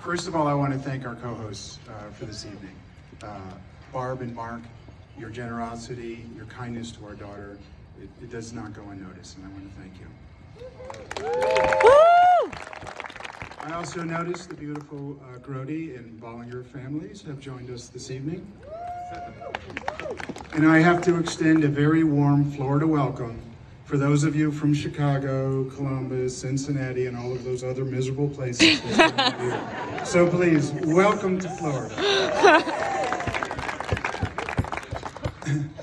First of all, I want to thank our co-hosts for this evening. Barb and Mark, your generosity, your kindness to our daughter, it does not go unnoticed, and I want to thank you. I also noticed the beautiful Grody and Bollinger families have joined us this evening. And I have to extend a very warm Florida welcome for those of you from Chicago, Columbus, Cincinnati, and all of those other miserable places. So please, welcome to Florida.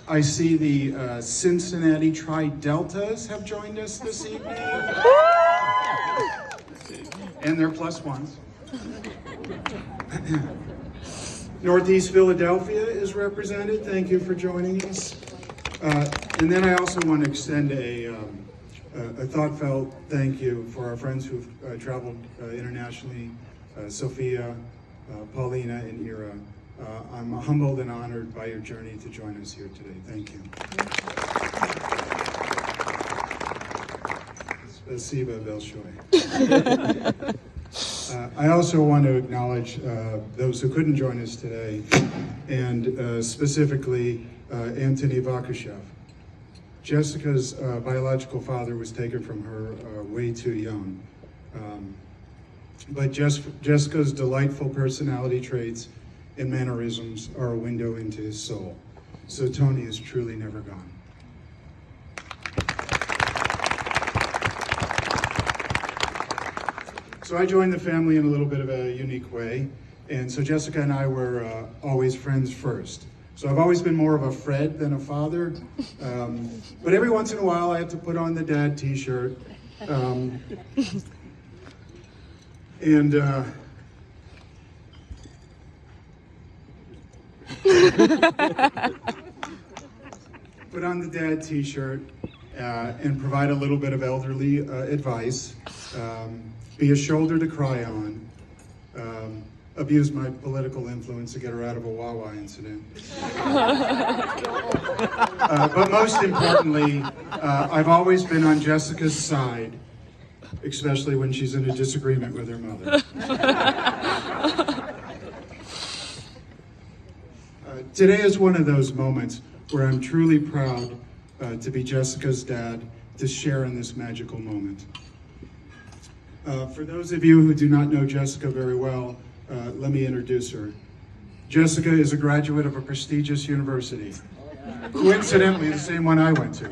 I see the Cincinnati Tri-Deltas have joined us this evening. And they're plus ones. Northeast Philadelphia is represented. Thank you for joining us. And then I also want to extend a thoughtfelt thank you for our friends who've traveled internationally, Sophia, Paulina, and Ira. I'm humbled and honored by your journey to join us here today. Thank you. Spasiba Belshoi. I also want to acknowledge those who couldn't join us today, and specifically Anthony Vakushev. Jessica's biological father was taken from her way too young. But Jessica's delightful personality traits and mannerisms are a window into his soul. So Tony is truly never gone. So I joined the family in a little bit of a unique way. And so Jessica and I were always friends first. So I've always been more of a Fred than a father. But every once in a while I have to put on the dad t-shirt. Put on the dad t-shirt and provide a little bit of elderly advice. Be a shoulder to cry on. Abuse my political influence to get her out of a Wawa incident. But most importantly, I've always been on Jessica's side, especially when she's in a disagreement with her mother. Today is one of those moments where I'm truly proud to be Jessica's dad, to share in this magical moment. For those of you who do not know Jessica very well, let me introduce her. Jessica is a graduate of a prestigious university. Coincidentally, the same one I went to.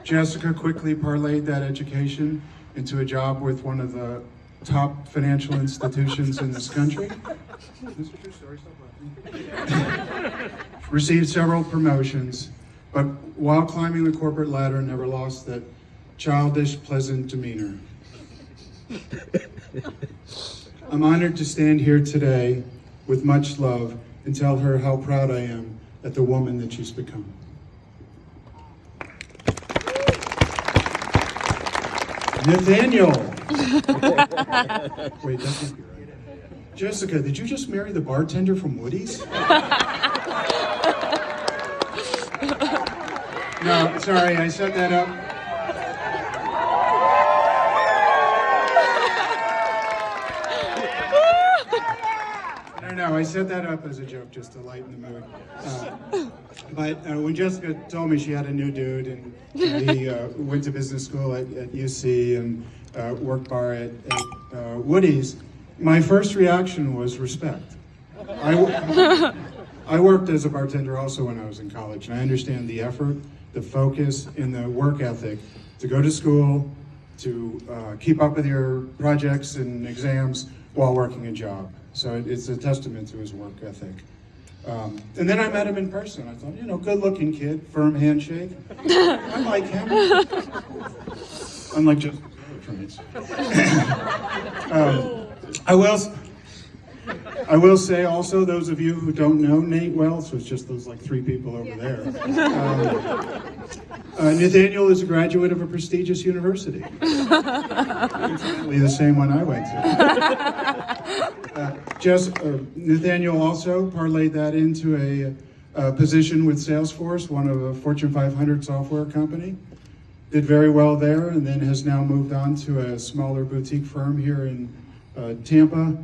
Jessica quickly parlayed that education into a job with one of the top financial institutions in this country. Received several promotions, but while climbing the corporate ladder, never lost that childish, pleasant demeanor. I'm honored to stand here today with much love and tell her how proud I am at the woman that she's become. Nathaniel! Wait, that can't be right. Jessica, did you just marry the bartender from Woody's? No, sorry, I set that up. No, I set that up as a joke just to lighten the mood. But when Jessica told me she had a new dude and he went to business school at UC and worked bar at Woody's, my first reaction was respect. I worked as a bartender also when I was in college, and I understand the effort, the focus, and the work ethic to go to school, to keep up with your projects and exams while working a job. So it's a testament to his work ethic. And then I met him in person. I thought, good-looking kid, firm handshake. I like him. Unlike just I will say also, those of you who don't know Nate well, so it's just those like three people over there. Nathaniel is a graduate of a prestigious university. Exactly the same one I went to. Nathaniel also parlayed that into a position with Salesforce, one of a Fortune 500 software company. Did very well there, and then has now moved on to a smaller boutique firm here in Tampa,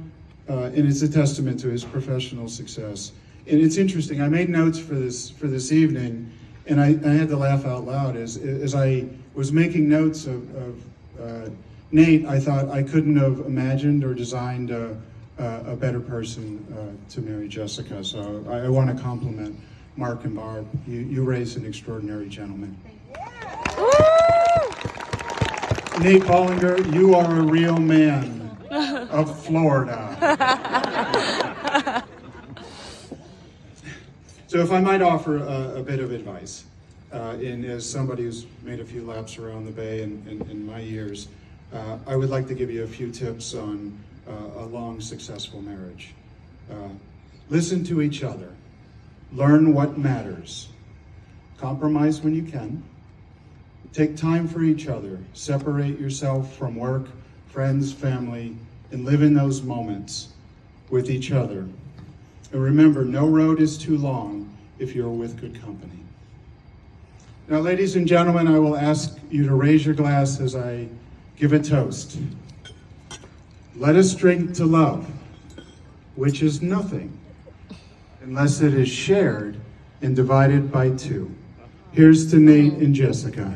and it's a testament to his professional success. And it's interesting, I made notes for this evening, and I had to laugh out loud. As I was making notes of Nate, I thought I couldn't have imagined or designed a better person to marry Jessica. So I want to compliment Mark and Barb. You raised an extraordinary gentleman. Nate Bollinger, you are a real man of Florida. So if I might offer a bit of advice, and as somebody who's made a few laps around the Bay in my years, I would like to give you a few tips on a long, successful marriage. Listen to each other. Learn what matters. Compromise when you can. Take time for each other. Separate yourself from work, friends, family, and live in those moments with each other. And remember, no road is too long if you're with good company. Now, ladies and gentlemen, I will ask you to raise your glass as I give a toast. Let us drink to love, which is nothing unless it is shared and divided by two. Here's to Nate and Jessica.